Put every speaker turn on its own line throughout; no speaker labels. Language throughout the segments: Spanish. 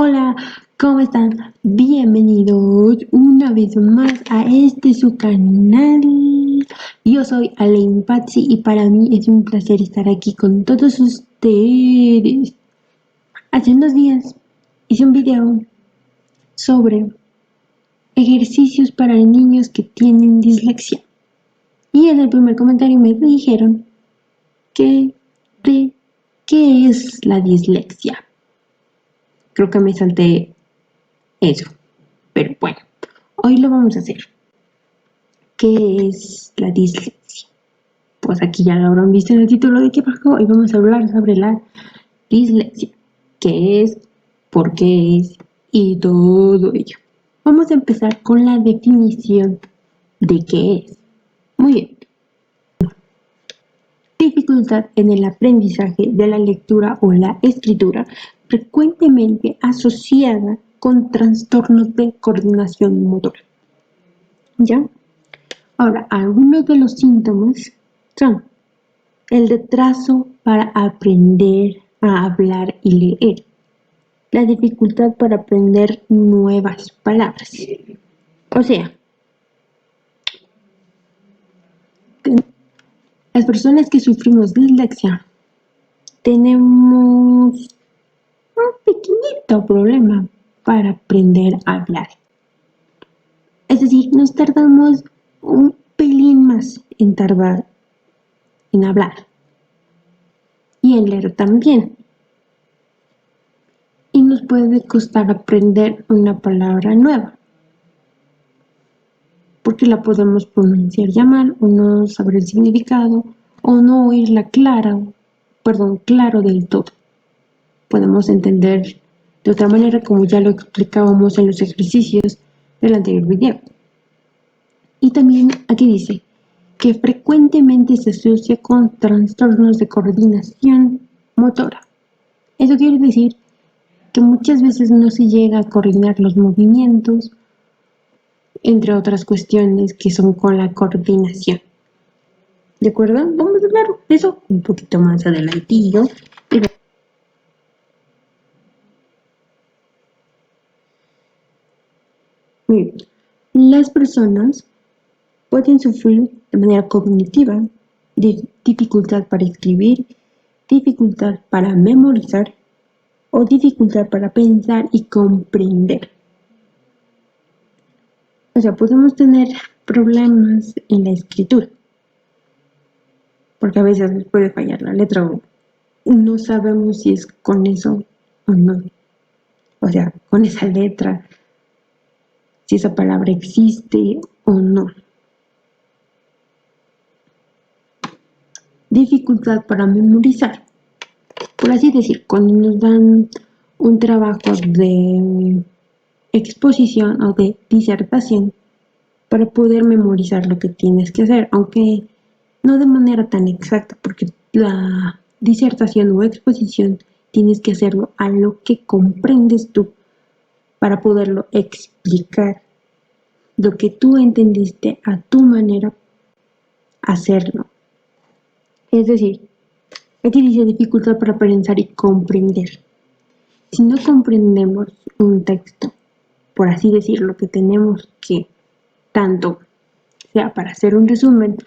Hola, ¿cómo están? Bienvenidos una vez más a su canal. Yo soy Alain Patsi y para mí es un placer estar aquí con todos ustedes. Hace unos días hice un video sobre ejercicios para niños que tienen dislexia. Y en el primer comentario me dijeron que de qué es la dislexia. Creo que me salté eso, pero bueno, hoy lo vamos a hacer. ¿Qué es la dislexia? Pues aquí ya lo habrán visto en el título de que bajó. Hoy vamos a hablar sobre la dislexia. ¿Qué es? ¿Por qué es? Y todo ello. Vamos a empezar con la definición de qué es. Muy bien. Dificultad en el aprendizaje de la lectura o la escritura, frecuentemente asociada con trastornos de coordinación motora. ¿Ya? Ahora, algunos de los síntomas son el retraso para aprender a hablar y leer, la dificultad para aprender nuevas palabras. O sea, las personas que sufrimos dislexia tenemos un pequeñito problema para aprender a hablar. Es decir, nos tardamos un pelín más en tardar en hablar y en leer también. Y nos puede costar aprender una palabra nueva, porque la podemos pronunciar ya mal, o no saber el significado, o no oírla claro del todo. Podemos entender de otra manera, como ya lo explicábamos en los ejercicios del anterior video. Y también aquí dice que frecuentemente se asocia con trastornos de coordinación motora. Eso quiere decir que muchas veces no se llega a coordinar los movimientos, entre otras cuestiones que son con la coordinación. ¿De acuerdo? Vamos a hablar de eso un poquito más adelantillo. Muy bien. Las personas pueden sufrir de manera cognitiva dificultad para escribir, dificultad para memorizar o dificultad para pensar y comprender. O sea, podemos tener problemas en la escritura, porque a veces nos puede fallar la letra o no sabemos si es con eso o no. O sea, con esa letra, si esa palabra existe o no. Dificultad para memorizar. Por así decir, cuando nos dan un trabajo de exposición o de disertación para poder memorizar lo que tienes que hacer, aunque no de manera tan exacta, porque la disertación o exposición tienes que hacerlo a lo que comprendes tú para poderlo explicar, lo que tú entendiste a tu manera, hacerlo. Es decir, aquí dice dificultad para pensar y comprender. Si no comprendemos un texto, por así decirlo, que tenemos que, tanto sea para hacer un resumen,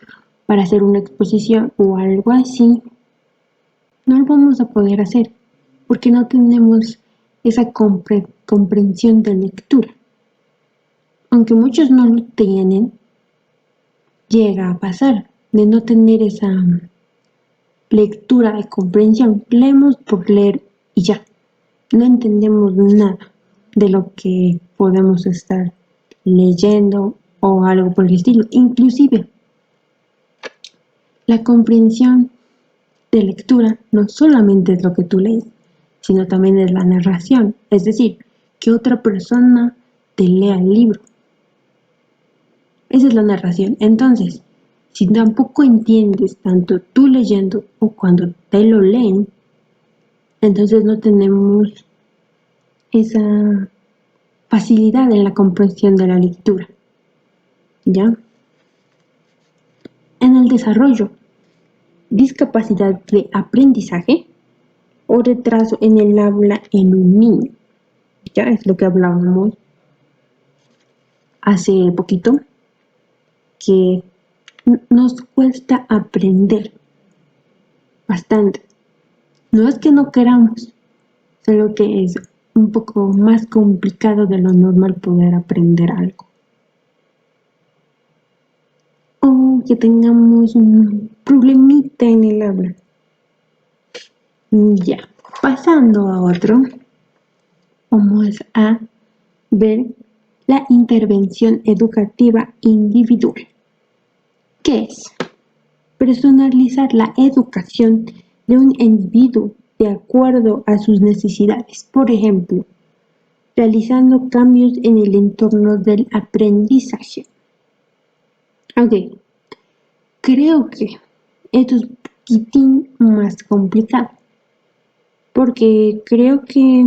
para hacer una exposición o algo así, no lo vamos a poder hacer porque no tenemos esa comprensión de lectura. Aunque muchos no lo tienen, llega a pasar de no tener esa lectura de comprensión. Leemos por leer y ya. No entendemos nada de lo que podemos estar leyendo o algo por el estilo. Inclusive, la comprensión de lectura no solamente es lo que tú lees, sino también es la narración. Es decir, que otra persona te lea el libro. Esa es la narración. Entonces, si tampoco entiendes tanto tú leyendo o cuando te lo leen, entonces no tenemos esa facilidad en la comprensión de la lectura. ¿Ya? En el desarrollo, discapacidad de aprendizaje o retraso en el habla en un niño. dislexia, es lo que hablábamos hace poquito, que nos cuesta aprender bastante. No es que no queramos, solo que es un poco más complicado de lo normal poder aprender algo. O que tengamos un problemita en el habla. Ya, pasando a otro, vamos a ver la intervención educativa individual. ¿Qué es? Personalizar la educación de un individuo de acuerdo a sus necesidades. Por ejemplo, realizando cambios en el entorno del aprendizaje. Ok, creo que esto es un poquitín más complicado, porque creo que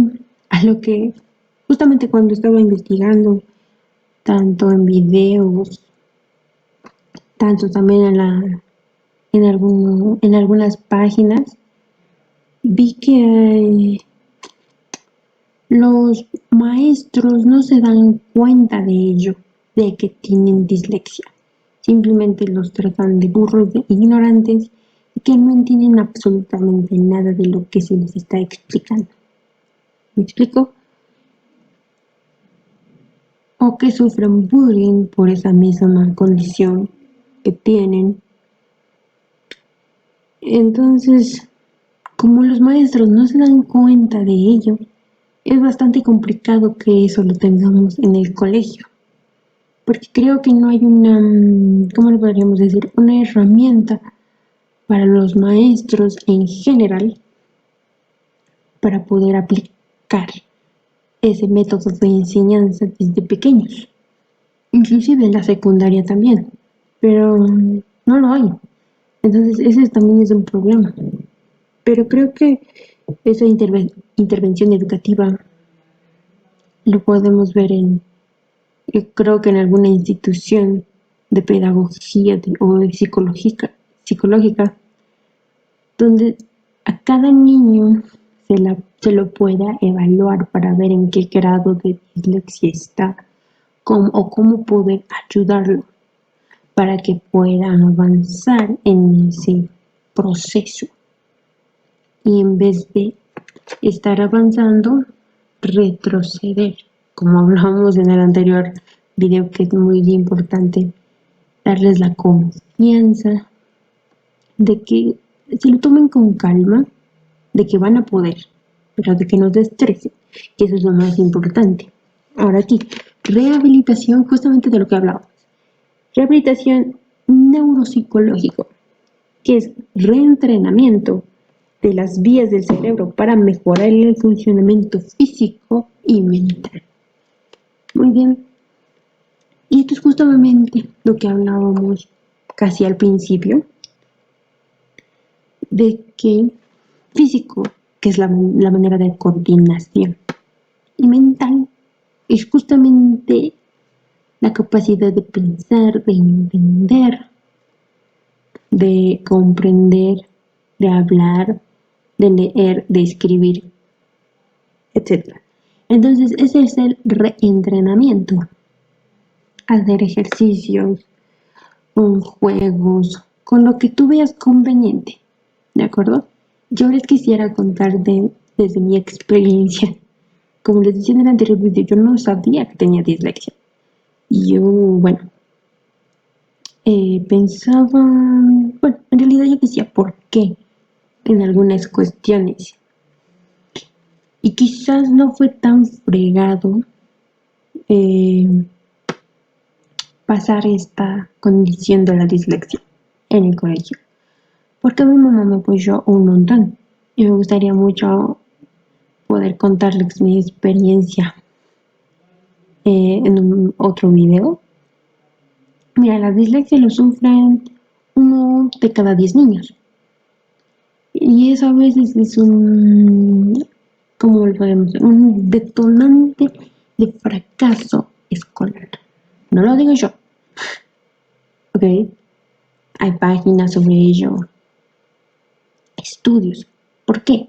a lo que justamente cuando estaba investigando, tanto en videos, tanto también en algunas páginas, vi que los maestros no se dan cuenta de ello, de que tienen dislexia. Simplemente los tratan de burros, de ignorantes, y que no entienden absolutamente nada de lo que se les está explicando. ¿Me explico? O que sufren bullying por esa misma condición que tienen. Entonces, como los maestros no se dan cuenta de ello, es bastante complicado que eso lo tengamos en el colegio, porque creo que no hay una, ¿cómo lo podríamos decir? Una herramienta para los maestros en general para poder aplicar ese método de enseñanza desde pequeños, inclusive en la secundaria también, pero no lo hay. Entonces ese también es un problema. Pero creo que esa intervención educativa lo podemos ver yo creo que en alguna institución de pedagogía o de psicológica, donde a cada niño se lo pueda evaluar para ver en qué grado de dislexia está o cómo poder ayudarlo para que pueda avanzar en ese proceso. Y en vez de estar avanzando, retroceder. Como hablábamos en el anterior video, que es muy importante darles la confianza de que se lo tomen con calma, de que van a poder, pero de que no se estresen, que eso es lo más importante. Ahora aquí, rehabilitación, justamente de lo que hablábamos. Rehabilitación neuropsicológico, que es reentrenamiento de las vías del cerebro para mejorar el funcionamiento físico y mental. Muy bien. Y esto es justamente lo que hablábamos casi al principio, de que físico, que es la manera de coordinación, y mental es justamente la capacidad de pensar, de entender, de comprender, de hablar, de leer, de escribir, etc. Entonces, ese es el reentrenamiento. Hacer ejercicios, con juegos, con lo que tú veas conveniente, ¿de acuerdo? Yo les quisiera contar desde mi experiencia. Como les decía en el anterior video, yo no sabía que tenía dislexia. Y yo, bueno, pensaba, bueno, en realidad yo decía, ¿por qué? En algunas cuestiones. Y quizás no fue tan fregado eh, pasar esta condición de la dislexia en el colegio, porque mi mamá me apoyó un montón y me gustaría mucho poder contarles mi experiencia en un otro video. Mira, la dislexia lo sufren 1 de cada 10 niños y eso a veces es ¿cómo lo podemos decir? Un detonante de fracaso escolar. No lo digo yo, ¿ok? Hay páginas sobre ello, estudios. ¿Por qué?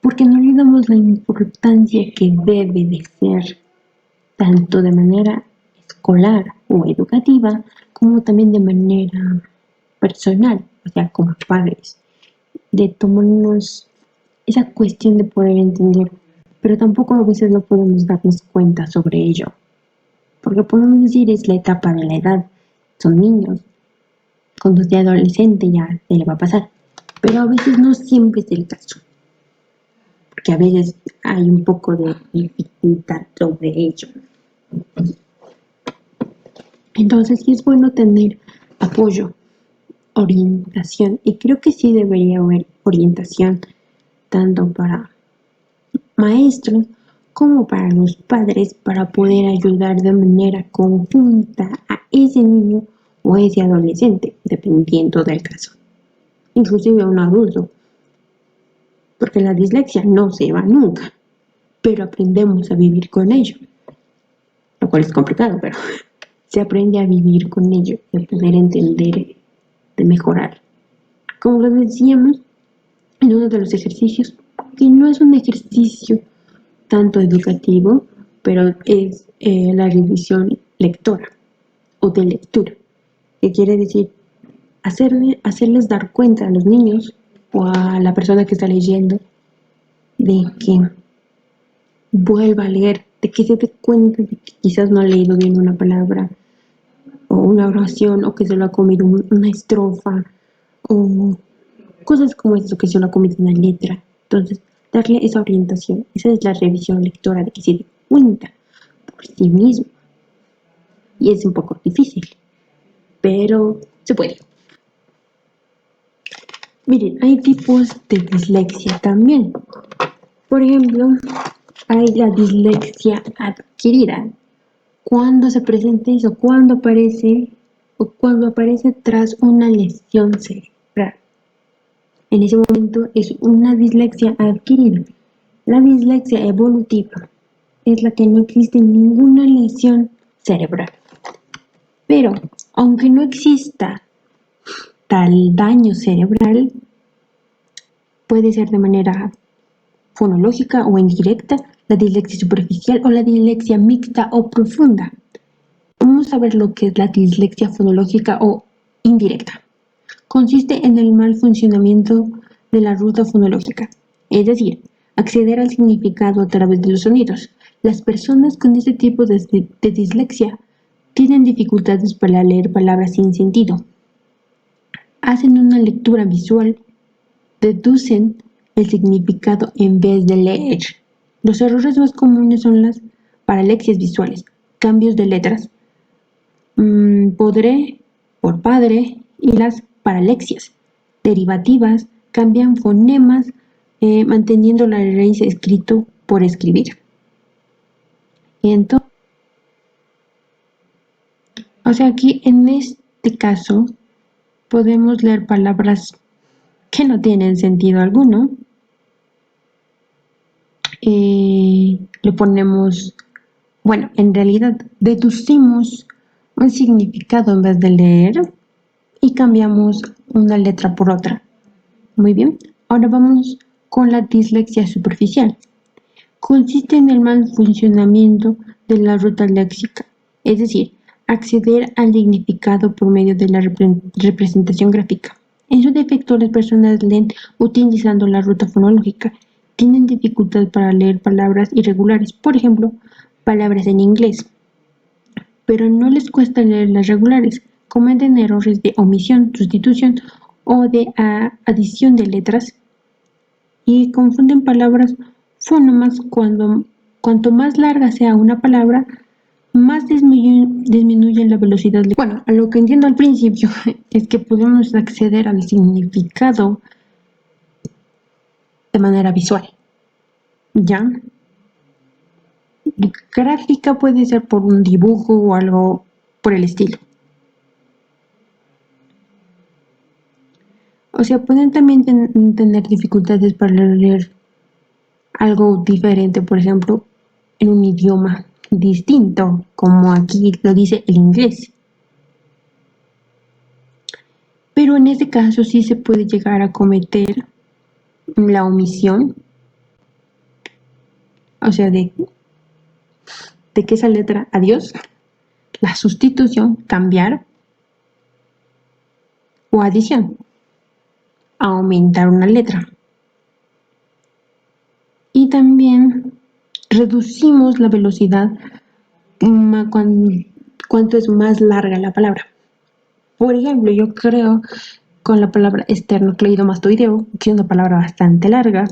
porque no le damos la importancia que debe de ser, tanto de manera escolar o educativa, como también de manera personal, o sea, como padres, de tomarnos esa cuestión de poder entender, pero tampoco a veces no podemos darnos cuenta sobre ello, porque podemos decir es la etapa de la edad, son niños, cuando sea adolescente ya se le va a pasar, pero a veces no siempre es el caso, porque a veces hay un poco de dificultad sobre ello. Entonces sí es bueno tener apoyo, orientación, y creo que sí debería haber orientación tanto para maestros como para los padres para poder ayudar de manera conjunta a ese niño o ese adolescente, dependiendo del caso, inclusive a un adulto, porque la dislexia no se va nunca, pero aprendemos a vivir con ello, lo cual es complicado, pero se aprende a vivir con ello y a poder entender, de mejorar. Como lo decíamos en uno de los ejercicios, que no es un ejercicio tanto educativo, pero es la revisión lectora o de lectura, que quiere decir hacerles dar cuenta a los niños o a la persona que está leyendo de que vuelva a leer, de que se dé cuenta de que quizás no ha leído bien una palabra o una oración o que se lo ha comido una estrofa o cosas como eso, que se lo ha comido una letra. Entonces, darle esa orientación, esa es la revisión lectora, de que se dé cuenta por sí mismo. Y es un poco difícil, pero se puede. Miren, hay tipos de dislexia también. Por ejemplo, hay la dislexia adquirida. Cuando se presenta eso, cuando aparece tras una lesión cerebral. En ese momento es una dislexia adquirida. La dislexia evolutiva es la que no existe ninguna lesión cerebral. Pero, aunque no exista tal daño cerebral, puede ser de manera fonológica o indirecta, la dislexia superficial o la dislexia mixta o profunda. Vamos a ver lo que es la dislexia fonológica o indirecta. Consiste en el mal funcionamiento de la ruta fonológica, es decir, acceder al significado a través de los sonidos. Las personas con este tipo de dislexia tienen dificultades para leer palabras sin sentido. Hacen una lectura visual, deducen el significado en vez de leer. Los errores más comunes son las paralexias visuales, cambios de letras, podré por padre, y las paralexias derivativas cambian fonemas manteniendo la raíz escrito por escribir. Entonces, o sea, aquí en este caso podemos leer palabras que no tienen sentido alguno. Le ponemos, bueno, en realidad deducimos un significado en vez de leer y cambiamos una letra por otra. Muy bien, ahora vamos con la dislexia superficial. Consiste en el mal funcionamiento de la ruta léxica, es decir, acceder al significado por medio de la representación gráfica. En su defecto, las personas leen utilizando la ruta fonológica. Tienen dificultad para leer palabras irregulares, por ejemplo, palabras en inglés, pero no les cuesta leer las regulares. Cometen errores de omisión, sustitución o de adición de letras y confunden palabras fonemas. Cuanto más larga sea una palabra, más disminuye la velocidad. Bueno, a lo que entiendo al principio es que podemos acceder al significado de manera visual, ¿ya? Gráfica puede ser por un dibujo o algo por el estilo. O sea, pueden también tener dificultades para leer algo diferente, por ejemplo, en un idioma distinto, como aquí lo dice el inglés. Pero en este caso sí se puede llegar a cometer la omisión o sea, de que esa letra adiós, la sustitución, cambiar o adición, aumentar una letra. Y también reducimos la velocidad cuanto es más larga la palabra. Por ejemplo, yo creo con la palabra esternocleidomastoideo, que es una palabra bastante larga,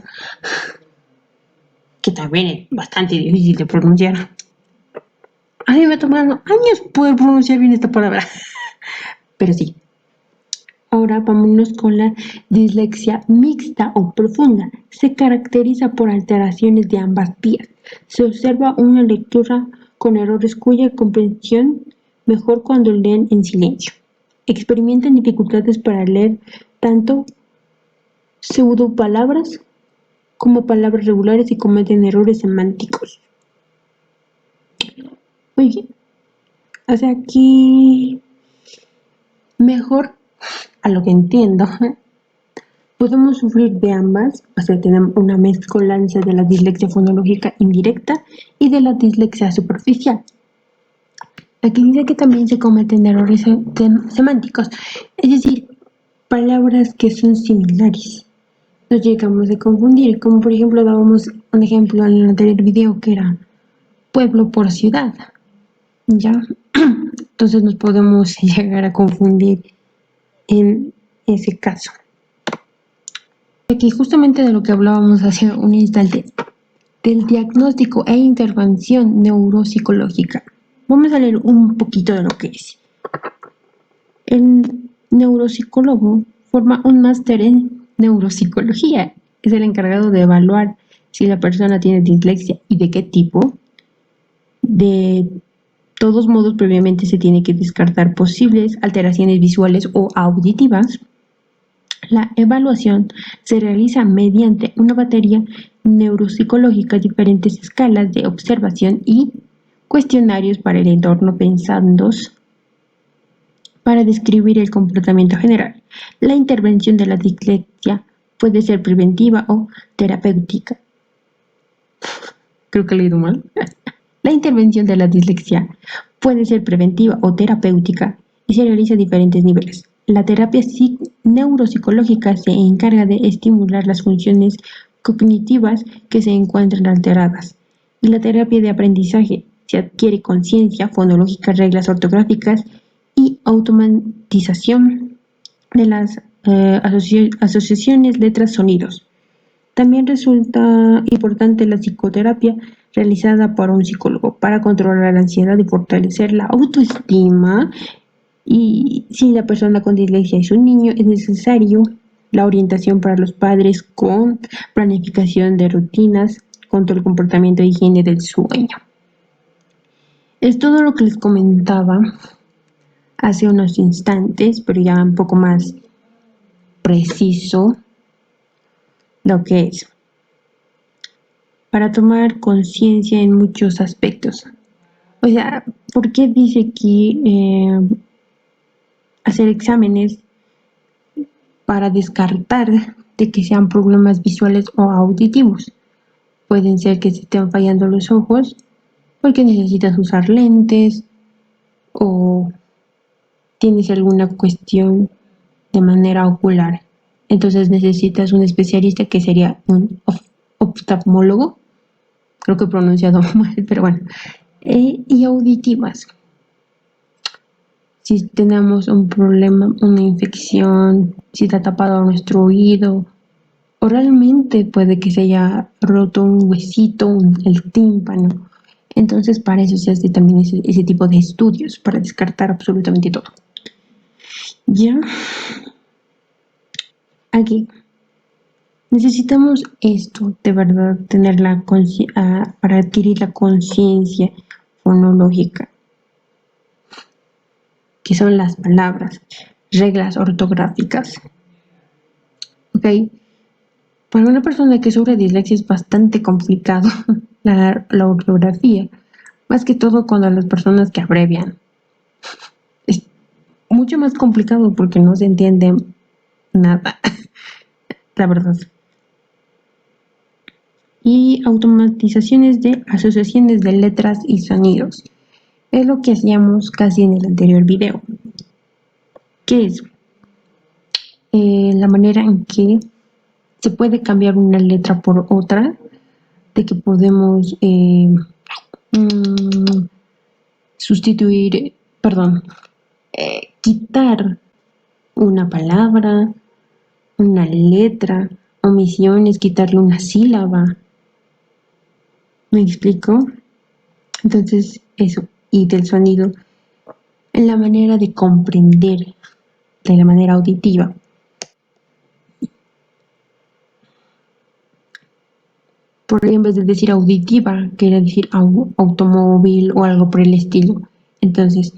que también es bastante difícil de pronunciar. A mí me ha tomado años poder pronunciar bien esta palabra, pero sí. Ahora vámonos con la dislexia mixta o profunda. Se caracteriza por alteraciones de ambas vías. Se observa una lectura con errores cuya comprensión mejor cuando leen en silencio. Experimentan dificultades para leer tanto pseudopalabras como palabras regulares y cometen errores semánticos. Oye, o sea, aquí mejor a lo que entiendo, podemos sufrir de ambas, o sea, tenemos una mezcolanza de la dislexia fonológica indirecta y de la dislexia superficial. Aquí dice que también se cometen errores semánticos, es decir, palabras que son similares. Nos llegamos a confundir, como por ejemplo dábamos un ejemplo en el anterior video que era pueblo por ciudad, ¿ya? Entonces nos podemos llegar a confundir en ese caso. Aquí justamente de lo que hablábamos hace un instante, del diagnóstico e intervención neuropsicológica. Vamos a leer un poquito de lo que es. El neuropsicólogo forma un máster en neuropsicología. Es el encargado de evaluar si la persona tiene dislexia y de qué tipo. De todos modos, previamente se tiene que descartar posibles alteraciones visuales o auditivas. La evaluación se realiza mediante una batería neuropsicológica, diferentes escalas de observación y cuestionarios para el entorno pensados para describir el comportamiento general. La intervención de la dislexia puede ser preventiva o terapéutica. Creo que he leído mal. La intervención de la dislexia puede ser preventiva o terapéutica y se realiza a diferentes niveles. La terapia neuropsicológica se encarga de estimular las funciones cognitivas que se encuentran alteradas. Y la terapia de aprendizaje se adquiere conciencia fonológica, reglas ortográficas y automatización de las asociaciones letras-sonidos. También resulta importante la psicoterapia realizada por un psicólogo para controlar la ansiedad y fortalecer la autoestima. Y si la persona con dislexia es un niño, es necesario la orientación para los padres con planificación de rutinas, control del comportamiento e higiene del sueño. Es todo lo que les comentaba hace unos instantes, pero ya un poco más preciso lo que es. Para tomar conciencia en muchos aspectos. O sea, ¿por qué dice aquí hacer exámenes para descartar de que sean problemas visuales o auditivos? Pueden ser que se estén fallando los ojos porque necesitas usar lentes o tienes alguna cuestión de manera ocular. Entonces necesitas un especialista que sería un oftalmólogo. Creo que he pronunciado mal, pero bueno. Y auditivas. Si tenemos un problema, una infección, si está tapado nuestro oído, o realmente puede que se haya roto un huesito, el tímpano. Entonces, para eso se hace también ese tipo de estudios, para descartar absolutamente todo. Ya, aquí necesitamos esto, de verdad, tener para adquirir la conciencia fonológica, que son las palabras, reglas ortográficas. ¿Ok? Para una persona que sufre dislexia es bastante complicado la ortografía, más que todo cuando las personas que abrevian. Es mucho más complicado porque no se entiende nada, la verdad. y automatizaciones de asociaciones de letras y sonidos. Es lo que hacíamos casi en el anterior video, que es la manera en que se puede cambiar una letra por otra, de que podemos sustituir, perdón, quitar una palabra, una letra, omisiones, quitarle una sílaba. ¿Me explico? Entonces, eso, y del sonido, en la manera de comprender, de la manera auditiva. Por ahí en vez de decir auditiva, quería decir automóvil o algo por el estilo. Entonces,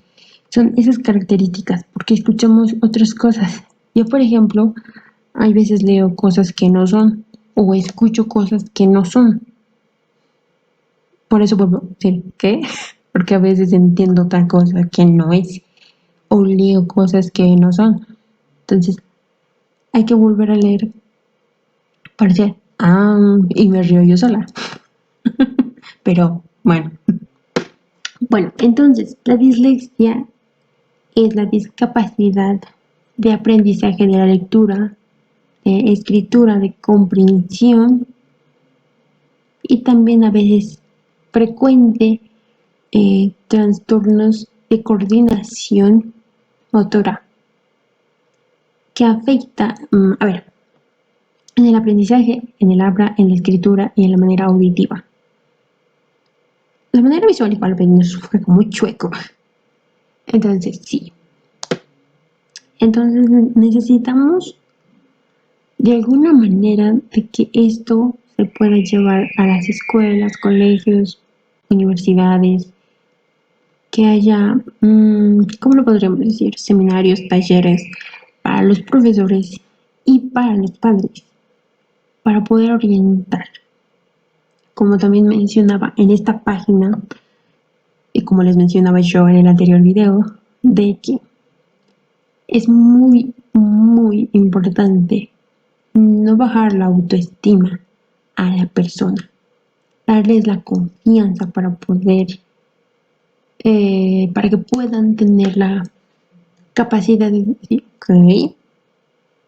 son esas características, porque escuchamos otras cosas. Yo, por ejemplo, hay veces leo cosas que no son, o escucho cosas que no son. Por eso vuelvo a decir, ¿qué? Porque a veces entiendo otra cosa que no es, o leo cosas que no son. Entonces, hay que volver a leer para decir, y me río yo sola. Pero, bueno. Bueno, entonces, la dislexia es la discapacidad de aprendizaje de la lectura, de escritura, de comprensión y también a veces frecuente trastornos de coordinación motora que afecta, a ver, en el aprendizaje, en el habla, en la escritura y en la manera auditiva. La manera visual igual nos fue muy chueco. Entonces, sí. Entonces necesitamos de alguna manera de que esto se pueda llevar a las escuelas, colegios, universidades, que haya, ¿cómo lo podríamos decir? Seminarios, talleres para los profesores y para los padres, para poder orientar. Como también mencionaba en esta página, y como les mencionaba yo en el anterior video, de que es muy, muy importante no bajar la autoestima a la persona, darles la confianza para poder, para que puedan tener la capacidad de decir, ok,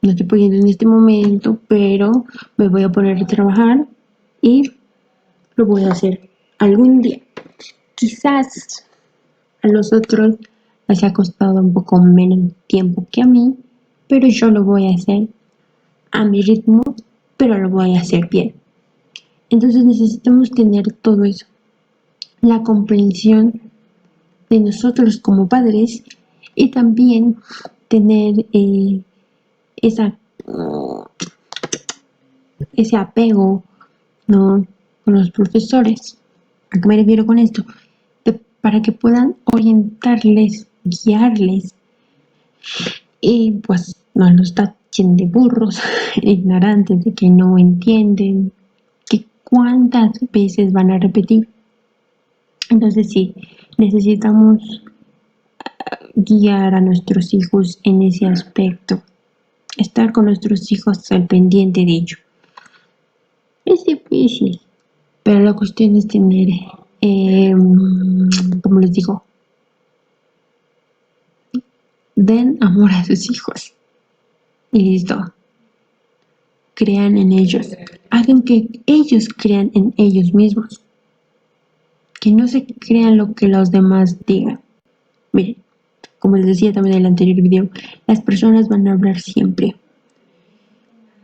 no estoy pudiendo en este momento, pero me voy a poner a trabajar y lo voy a hacer algún día. Quizás a los otros les ha costado un poco menos tiempo que a mí, pero yo lo voy a hacer a mi ritmo, pero lo voy a hacer bien. Entonces necesitamos tener todo eso, la comprensión de nosotros como padres y también tener esa, ese apego, ¿no?, con los profesores. ¿A qué me refiero con esto? Para que puedan orientarles, guiarles y pues no los tachen de burros, ignorantes, de que no entienden, que cuántas veces van a repetir. Entonces sí, necesitamos guiar a nuestros hijos en ese aspecto, estar con nuestros hijos al pendiente de ello. Es difícil, pero la cuestión es tener, como les digo, den amor a sus hijos y listo. Crean en ellos, hagan que ellos crean en ellos mismos, que no se crean lo que los demás digan. Miren, como les decía también en el anterior video, las personas van a hablar siempre.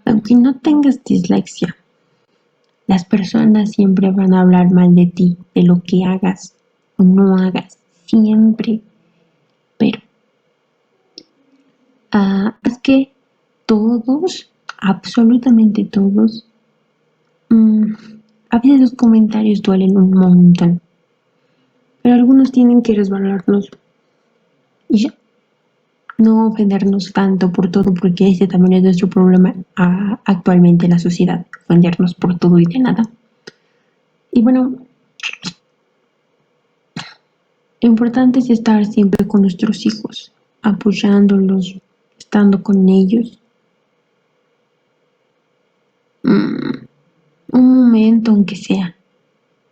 Aunque no tengas dislexia, las personas siempre van a hablar mal de ti, de lo que hagas o no hagas, siempre. Pero es que todos, absolutamente todos, a veces los comentarios duelen un montón, pero algunos tienen que resbalarnos y ya. No ofendernos tanto por todo, porque ese también es nuestro problema actualmente en la sociedad, ofendernos por todo y de nada. Y bueno, lo importante es estar siempre con nuestros hijos, apoyándolos, estando con ellos. Un momento, aunque sea,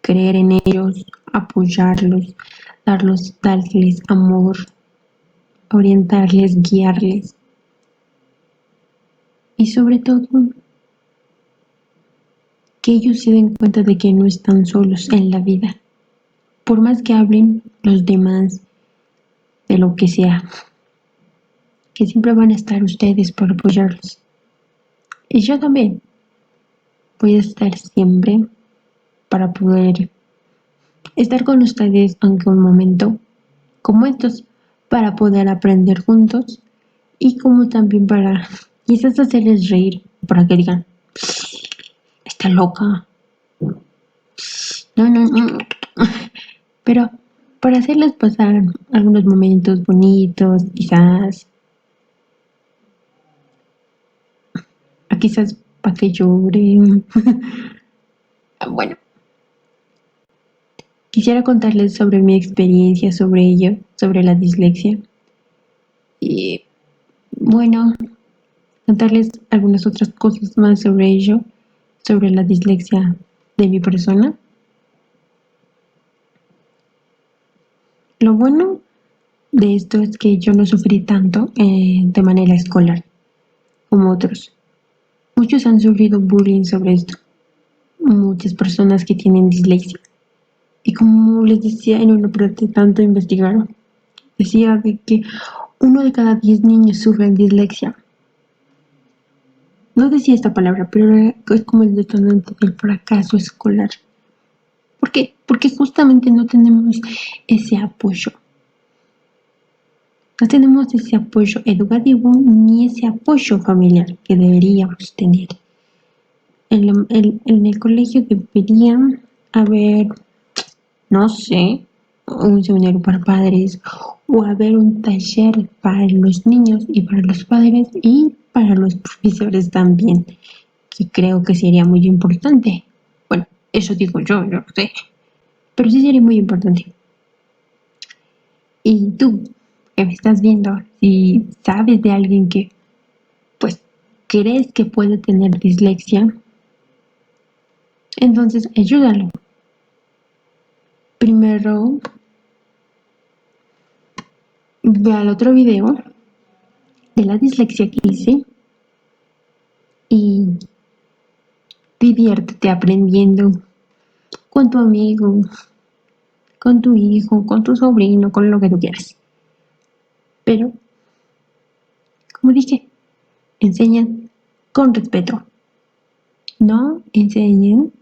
creer en ellos, apoyarlos, darles amor, orientarles, guiarles y sobre todo que ellos se den cuenta de que no están solos en la vida. Por más que hablen los demás de lo que sea, que siempre van a estar ustedes para apoyarlos. Y yo también voy a estar siempre para poder estar con ustedes, aunque un momento como estos, para poder aprender juntos y como también para quizás hacerles reír, para que digan, está loca. No, no, no. Pero para hacerles pasar algunos momentos bonitos, quizás, quizás para que lloren. Bueno, quisiera contarles sobre mi experiencia sobre ello, sobre la dislexia. Y bueno, contarles algunas otras cosas más sobre ello, sobre la dislexia de mi persona. Lo bueno de esto es que yo no sufrí tanto de manera escolar como otros. Muchos han sufrido bullying sobre esto. Muchas personas que tienen dislexia. Y como les decía en una parte tanto investigaron, decía de que 1 de cada 10 niños sufren dislexia. No decía esta palabra, pero es como el detonante del fracaso escolar. ¿Por qué? Porque justamente no tenemos ese apoyo. No tenemos ese apoyo educativo ni ese apoyo familiar que deberíamos tener. En el colegio deberían haber, no sé, un seminario para padres o haber un taller para los niños y para los padres y para los profesores también, que creo que sería muy importante. Bueno, eso digo yo no sé, pero sí sería muy importante. Y tú, que me estás viendo, si sabes de alguien que, pues, crees que puede tener dislexia, entonces ayúdalo. Primero, ve al otro video de la dislexia que hice y diviértete aprendiendo con tu amigo, con tu hijo, con tu sobrino, con lo que tú quieras. Pero, como dije, enseñan con respeto. No enseñen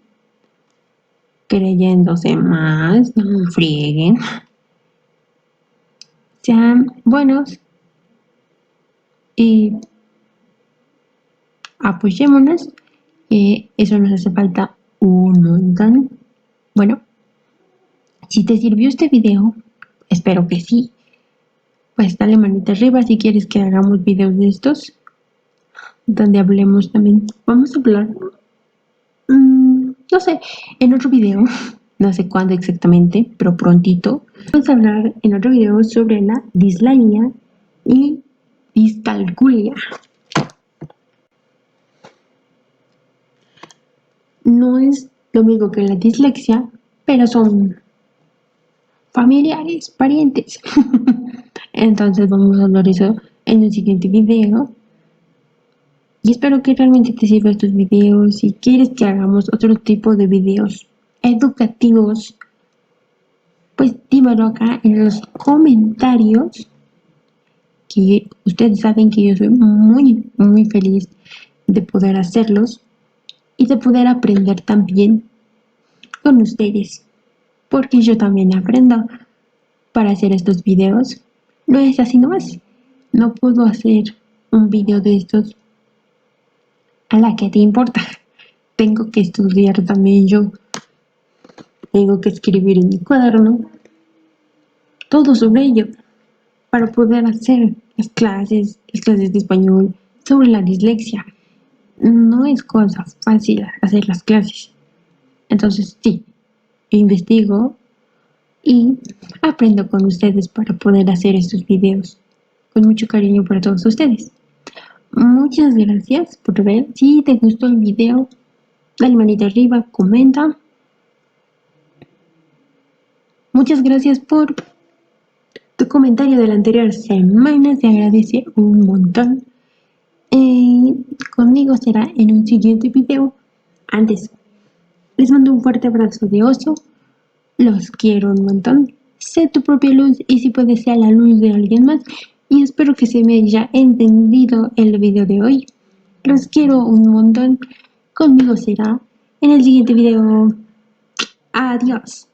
creyéndose más, no frieguen. Sean buenos y apoyémonos. Eso nos hace falta un montón. Bueno, si te sirvió este video, espero que sí. Pues dale manita arriba si quieres que hagamos videos de estos, donde hablemos también. Vamos a hablar, no sé, en otro video, no sé cuándo exactamente, pero prontito. Vamos a hablar en otro video sobre la dislexia y discalculia. No es lo mismo que la dislexia, pero son familiares, parientes. Entonces vamos a hablar eso en el siguiente video. Y espero que realmente te sirvan estos videos. Si quieres que hagamos otro tipo de videos educativos, pues dímelo acá en los comentarios. Que ustedes saben que yo soy muy, muy feliz de poder hacerlos y de poder aprender también con ustedes. Porque yo también aprendo para hacer estos videos. No es así nomás. No puedo hacer un video de estos a la que te importa. Tengo que estudiar también yo. Tengo que escribir en mi cuaderno todo sobre ello para poder hacer las clases de español sobre la dislexia. No es cosa fácil hacer las clases. Entonces sí, investigo y aprendo con ustedes para poder hacer estos videos con mucho cariño para todos ustedes. Muchas gracias por ver. Si te gustó el video, dale manita arriba, comenta. Muchas gracias por tu comentario de la anterior semana, se agradece un montón. Conmigo será en un siguiente video. Antes, les mando un fuerte abrazo de oso. Los quiero un montón. Sé tu propia luz y si puedes ser la luz de alguien más. Y espero que se me haya entendido el video de hoy. Los quiero un montón. Conmigo será en el siguiente video. Adiós.